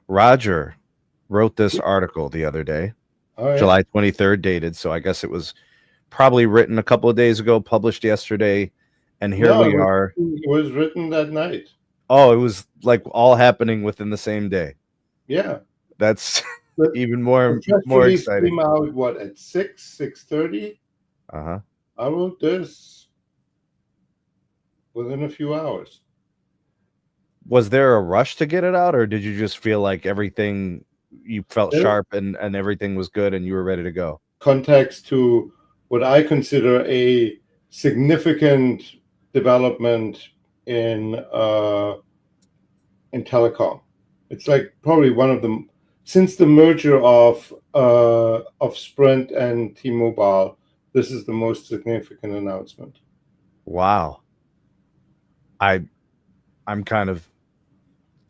Roger wrote this article the other day, All right. July 23rd dated, so I guess it was probably written a couple of days ago, published yesterday, and here we are. It was written that night. Oh, it was like all happening within the same day. Yeah. That's even more exciting. Came out, what, at 6:30? Uh-huh. I wrote this within a few hours. Was there a rush to get it out, or did you just feel like everything, you felt sharp and everything was good and you were ready to go? Context to what I consider a significant development in telecom. It's like probably one of them since the merger of Sprint and T-Mobile. This is the most significant announcement. Wow. I'm kind of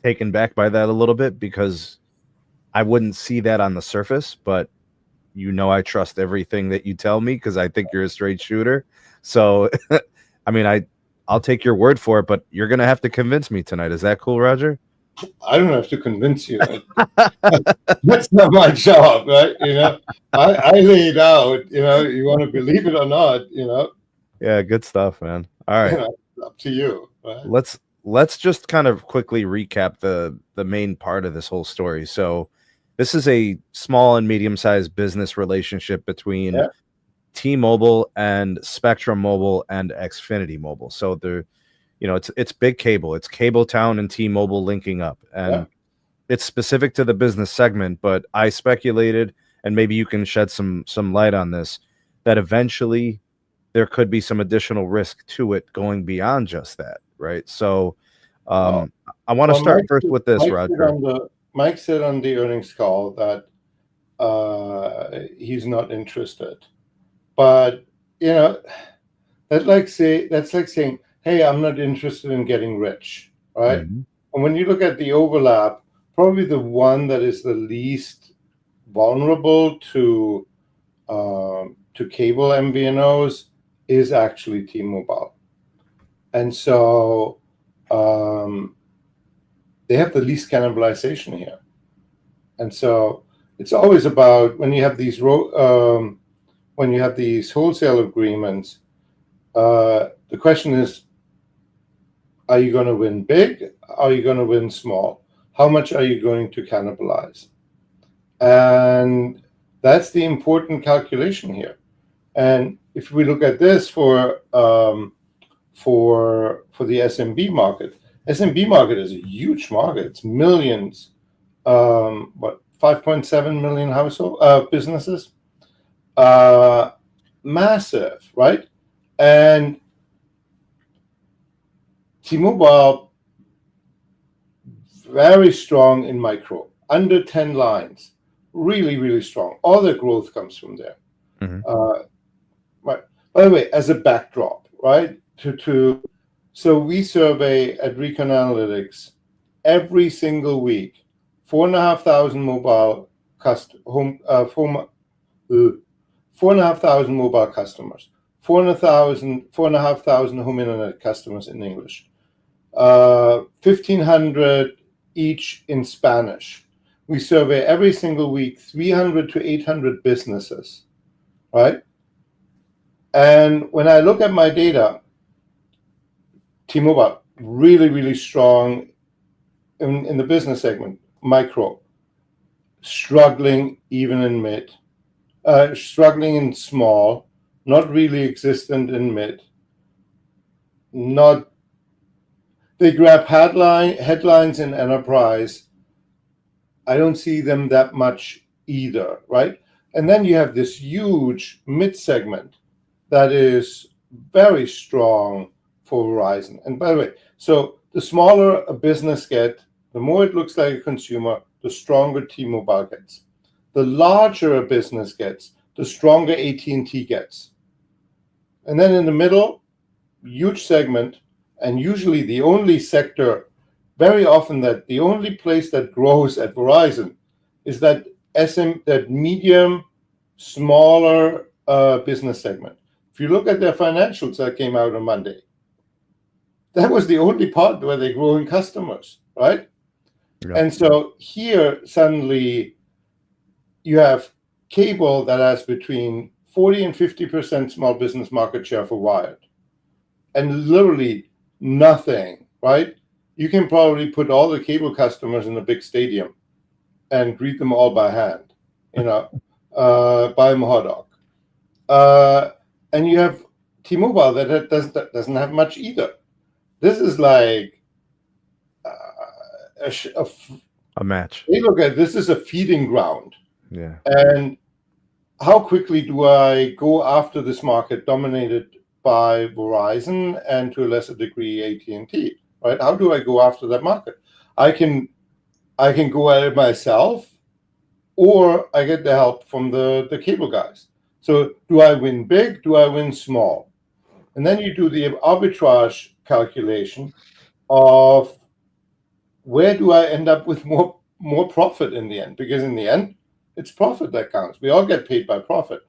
taken back by that a little bit because I wouldn't see that on the surface, but I trust everything that you tell me because I think you're a straight shooter. So, I mean, I'll take your word for it, but you're going to have to convince me tonight. Is that cool, Roger? I don't have to convince you. That's not my job, right? I lay it out, you want to believe it or not, Yeah, good stuff, man. All right. Up to you. Right? Let's just kind of quickly recap the main part of this whole story. So this is a small and medium-sized business relationship between T-Mobile and Spectrum Mobile and XFinity Mobile. So they're, it's big cable. It's Cable Town and T-Mobile linking up. And it's specific to the business segment, but I speculated, and maybe you can shed some light on this, that eventually there could be some additional risk to it going beyond just that, right? So I want to start first with this, Roger. Mike said on the earnings call that he's not interested. But, that's like saying, hey, I'm not interested in getting rich, right? Mm-hmm. And when you look at the overlap, probably the one that is the least vulnerable to cable MVNOs is actually T-Mobile. And so they have the least cannibalization here. And so it's always about when you have these wholesale agreements, the question is, are you going to win big? Are you going to win small? How much are you going to cannibalize? And that's the important calculation here. And if we look at this for the SMB market is a huge market. It's millions, 5.7 million household businesses, massive, right? And T-Mobile, very strong in micro, under 10 lines, really, really strong. All their growth comes from there. Mm-hmm. Right. By the way, as a backdrop, right? So we survey at Recon Analytics every single week 4,500 mobile 4,500 mobile customers, 4,500 home internet customers in English, 1,500 each in Spanish. We survey every single week 300 to 800 businesses, right? And when I look at my data, T-Mobile really, really strong in the business segment, micro, struggling even in mid, struggling in small, not really existent in mid. They grab headlines in enterprise. I don't see them that much either, right? And then you have this huge mid segment that is very strong for Verizon. And by the way, so the smaller a business gets, the more it looks like a consumer, the stronger T-Mobile gets. The larger a business gets, the stronger AT&T gets. And then in the middle, huge segment, and usually the only sector, very often that the only place that grows at Verizon is that medium, smaller business segment. If you look at their financials that came out on Monday, that was the only part where they grew in customers, right? Yeah. And so here suddenly you have cable that has between 40 and 50% small business market share for wired, and literally nothing, right? You can probably put all the cable customers in a big stadium and greet them all by hand, buy them a hot dog. And you have T-Mobile that doesn't have much either. This is like a match. Hey, look at this is a feeding ground. Yeah. And how quickly do I go after this market dominated by Verizon and to a lesser degree AT&T, right? How do I go after that market? I can go at it myself, or I get the help from the cable guys. So do I win big? Do I win small? And then you do the arbitrage calculation of where do I end up with more profit in the end? Because in the end, it's profit that counts. We all get paid by profit.